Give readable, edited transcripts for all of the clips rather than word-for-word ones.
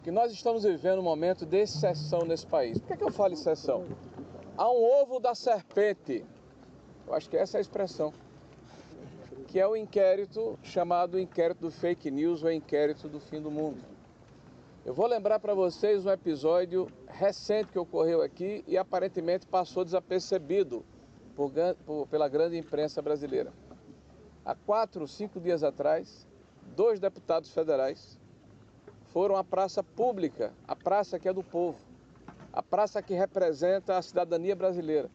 Que nós estamos vivendo um momento de exceção nesse país. Por que eu falo exceção? Há um ovo da serpente, eu acho que essa é a expressão, que é o inquérito chamado inquérito do fake news ou inquérito do fim do mundo. Eu vou lembrar para vocês um episódio recente que ocorreu aqui e aparentemente passou desapercebido pela grande imprensa brasileira. Há 4 ou 5 dias atrás, 2 deputados federais foram à praça pública, a praça que é do povo, a praça que representa a cidadania brasileira,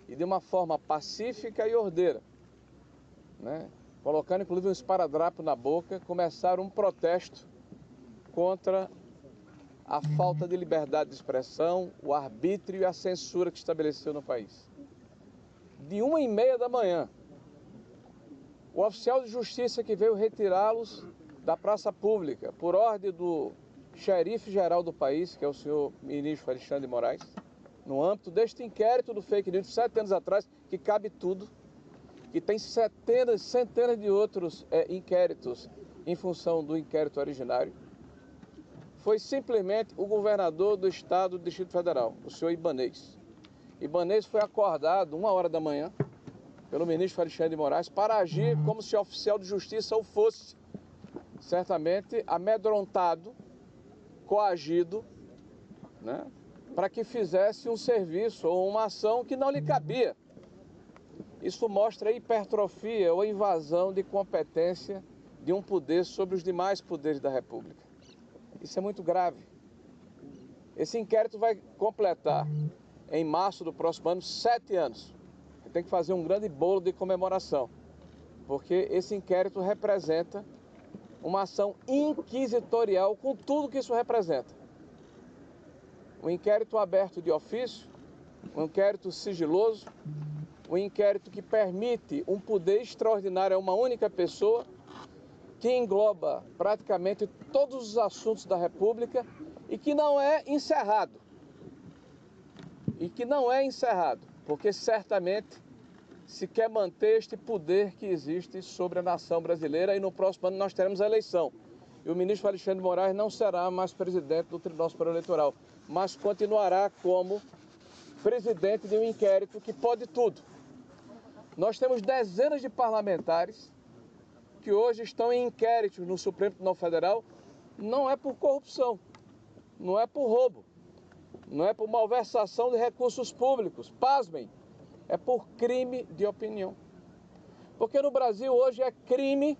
e de uma forma pacífica e ordeira, colocando inclusive um esparadrapo na boca, começaram um protesto contra a falta de liberdade de expressão, o arbítrio e a censura que estabeleceu no país. De 1h30 da manhã, o oficial de justiça que veio retirá-los da praça pública, por ordem do xerife-geral do país, que é o senhor ministro Alexandre de Moraes, no âmbito deste inquérito do fake news de 7 anos atrás, que cabe tudo, que tem centenas de outros inquéritos em função do inquérito originário, foi simplesmente o governador do estado do Distrito Federal, o senhor Ibanez. Ibanez foi acordado 1h da manhã pelo ministro Alexandre de Moraes para agir como se oficial de justiça o fosse, certamente amedrontado, coagido, para que fizesse um serviço ou uma ação que não lhe cabia. Isso mostra a hipertrofia ou a invasão de competência de um poder sobre os demais poderes da República. Isso é muito grave. Esse inquérito vai completar, em março do próximo ano, 7 anos. Tem que fazer um grande bolo de comemoração, porque esse inquérito representa uma ação inquisitorial com tudo que isso representa. Um inquérito aberto de ofício, um inquérito sigiloso, um inquérito que permite um poder extraordinário a uma única pessoa, que engloba praticamente todos os assuntos da República e que não é encerrado. Porque certamente se quer manter este poder que existe sobre a nação brasileira, e no próximo ano nós teremos a eleição. E o ministro Alexandre de Moraes não será mais presidente do Tribunal Superior Eleitoral, mas continuará como presidente de um inquérito que pode tudo. Nós temos dezenas de parlamentares que hoje estão em inquéritos no Supremo Tribunal Federal, não é por corrupção, não é por roubo, não é por malversação de recursos públicos, pasmem, é por crime de opinião. Porque no Brasil hoje é crime,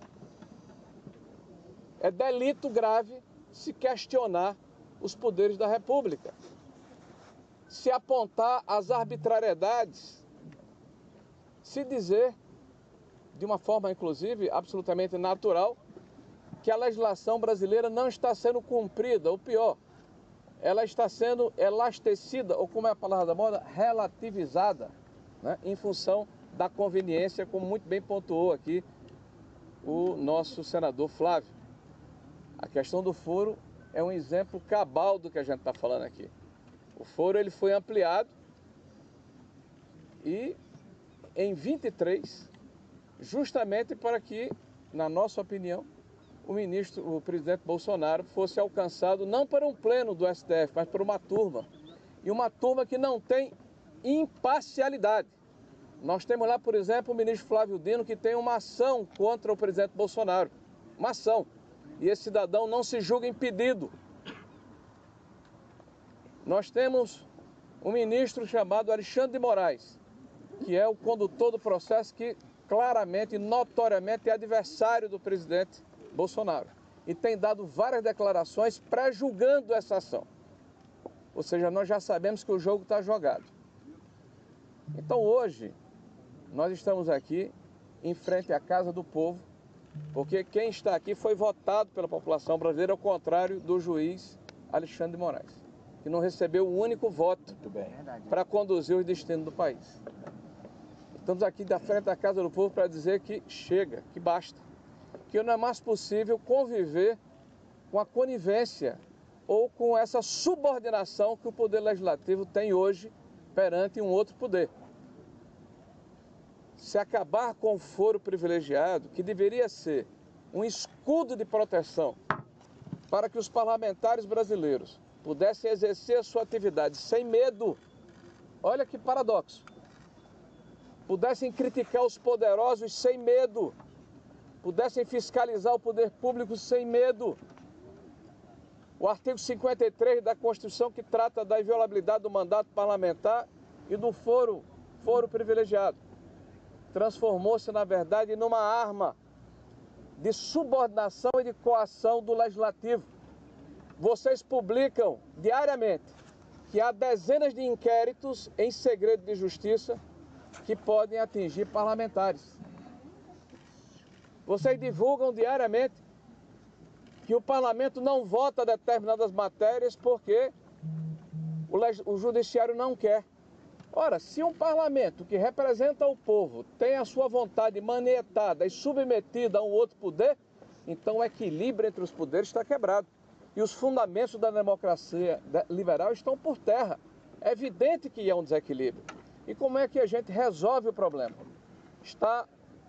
é delito grave se questionar os poderes da República, se apontar as arbitrariedades, se dizer, de uma forma inclusive absolutamente natural, que a legislação brasileira não está sendo cumprida, ou pior, ela está sendo elastecida, ou como é a palavra da moda, relativizada, em função da conveniência, como muito bem pontuou aqui o nosso senador Flávio. A questão do foro é um exemplo cabal do que a gente está falando aqui. O foro ele foi ampliado e em 23, justamente para que, na nossa opinião, o presidente Bolsonaro fosse alcançado não para um pleno do STF, mas por uma turma. E uma turma que não tem imparcialidade. Nós temos lá, por exemplo, o ministro Flávio Dino, que tem uma ação contra o presidente Bolsonaro. Uma ação. E esse cidadão não se julga impedido. Nós temos um ministro chamado Alexandre de Moraes, que é o condutor do processo, que claramente e notoriamente é adversário do presidente Bolsonaro. E tem dado várias declarações pré-julgando essa ação. Ou seja, nós já sabemos que o jogo está jogado. Então hoje, nós estamos aqui em frente à Casa do Povo, porque quem está aqui foi votado pela população brasileira, ao contrário do juiz Alexandre de Moraes, que não recebeu um único voto para conduzir os destinos do país. Estamos aqui da frente da Casa do Povo para dizer que chega, que basta, que não é mais possível conviver com a conivência ou com essa subordinação que o Poder Legislativo tem hoje perante um outro poder. Se acabar com o foro privilegiado, que deveria ser um escudo de proteção para que os parlamentares brasileiros pudessem exercer a sua atividade sem medo, olha que paradoxo, pudessem criticar os poderosos sem medo, pudessem fiscalizar o poder público sem medo. O artigo 53 da Constituição, que trata da inviolabilidade do mandato parlamentar e do foro privilegiado, transformou-se, na verdade, numa arma de subordinação e de coação do Legislativo. Vocês publicam diariamente que há dezenas de inquéritos em segredo de justiça que podem atingir parlamentares. Vocês divulgam diariamente que o parlamento não vota determinadas matérias porque o judiciário não quer. Ora, se um parlamento que representa o povo tem a sua vontade manietada e submetida a um outro poder, então o equilíbrio entre os poderes está quebrado. E os fundamentos da democracia liberal estão por terra. É evidente que há um desequilíbrio. E como é que a gente resolve o problema? Está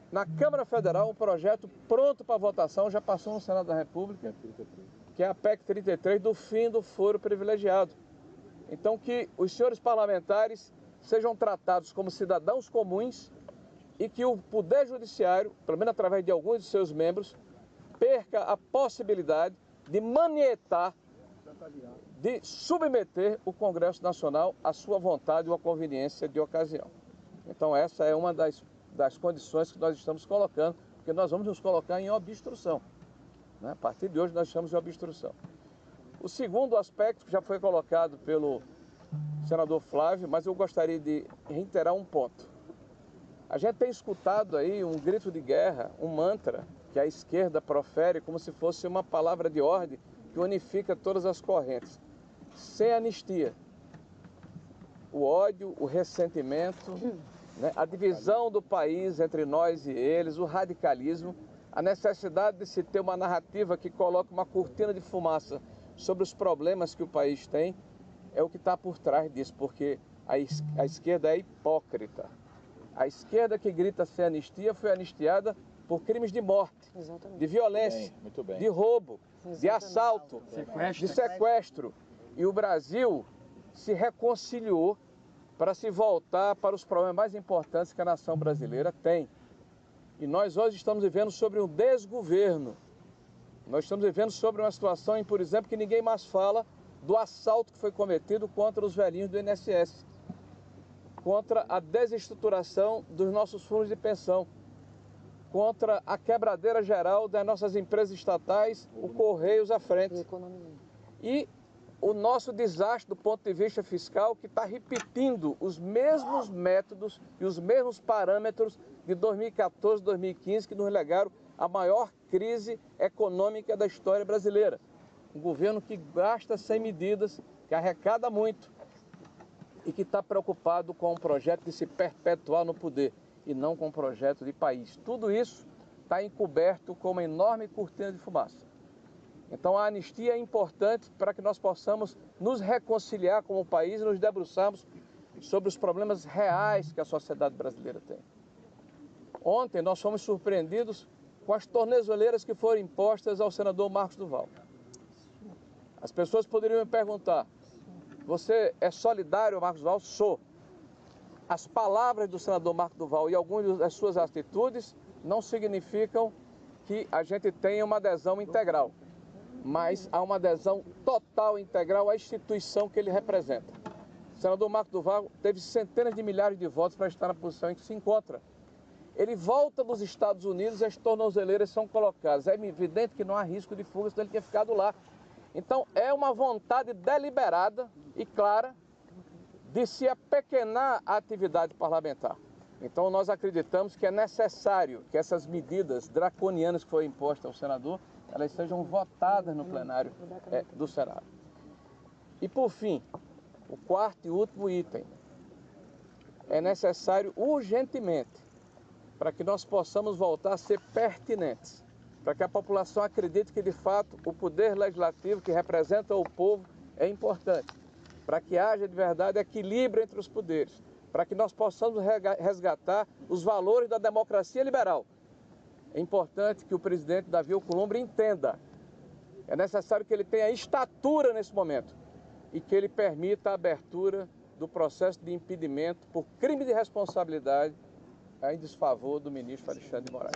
na Câmara Federal um projeto pronto para votação, já passou no Senado da República, que é a PEC 33 do fim do foro privilegiado. Então que os senhores parlamentares sejam tratados como cidadãos comuns e que o Poder Judiciário, pelo menos através de alguns de seus membros, perca a possibilidade de manietar, de submeter o Congresso Nacional à sua vontade ou à conveniência de ocasião. Então essa é uma das condições que nós estamos colocando, porque nós vamos nos colocar em obstrução, né? A partir de hoje nós estamos em obstrução. O segundo aspecto que já foi colocado pelo senador Flávio, mas eu gostaria de reiterar um ponto. A gente tem escutado aí um grito de guerra, um mantra que a esquerda profere como se fosse uma palavra de ordem que unifica todas as correntes. Sem anistia, o ódio, o ressentimento, né, a divisão do país entre nós e eles, o radicalismo, a necessidade de se ter uma narrativa que coloque uma cortina de fumaça sobre os problemas que o país tem, é o que está por trás disso, porque a esquerda é hipócrita. A esquerda que grita sem anistia foi anistiada por crimes de morte, exatamente, de violência, muito bem, de roubo, exatamente, de assalto, de sequestro. E o Brasil se reconciliou para se voltar para os problemas mais importantes que a nação brasileira tem. E nós hoje estamos vivendo sobre um desgoverno. Nós estamos vivendo sobre uma situação em, por exemplo, que ninguém mais fala do assalto que foi cometido contra os velhinhos do INSS, contra a desestruturação dos nossos fundos de pensão, contra a quebradeira geral das nossas empresas estatais, o Correios à frente. E o nosso desastre do ponto de vista fiscal, que está repetindo os mesmos métodos e os mesmos parâmetros de 2014, 2015, que nos legaram a maior crise econômica da história brasileira. Um governo que gasta sem medidas, que arrecada muito e que está preocupado com o projeto de se perpetuar no poder e não com o projeto de país. Tudo isso está encoberto com uma enorme cortina de fumaça. Então a anistia é importante para que nós possamos nos reconciliar como país e nos debruçarmos sobre os problemas reais que a sociedade brasileira tem. Ontem nós fomos surpreendidos com as tornozeleiras que foram impostas ao senador Marcos Duval. As pessoas poderiam me perguntar: você é solidário, Marcos Duval? Sou. As palavras do senador Marcos Duval e algumas das suas atitudes não significam que a gente tenha uma adesão integral, mas há uma adesão total, integral à instituição que ele representa. O senador Marcos Duval teve centenas de milhares de votos para estar na posição em que se encontra. Ele volta dos Estados Unidos e as tornozeleiras são colocadas. É evidente que não há risco de fuga se ele ter ficado lá. Então é uma vontade deliberada e clara de se apequenar a atividade parlamentar. Então nós acreditamos que é necessário que essas medidas draconianas que foram impostas ao senador, elas sejam votadas no plenário do Senado. E por fim, o quarto e último item, é necessário urgentemente, para que nós possamos voltar a ser pertinentes, para que a população acredite que de fato o poder legislativo que representa o povo é importante, para que haja de verdade equilíbrio entre os poderes, para que nós possamos resgatar os valores da democracia liberal. É importante que o presidente Davi Alcolumbre entenda É necessário que ele tenha estatura nesse momento e que ele permita a abertura do processo de impedimento por crime de responsabilidade em desfavor do ministro Alexandre de Moraes.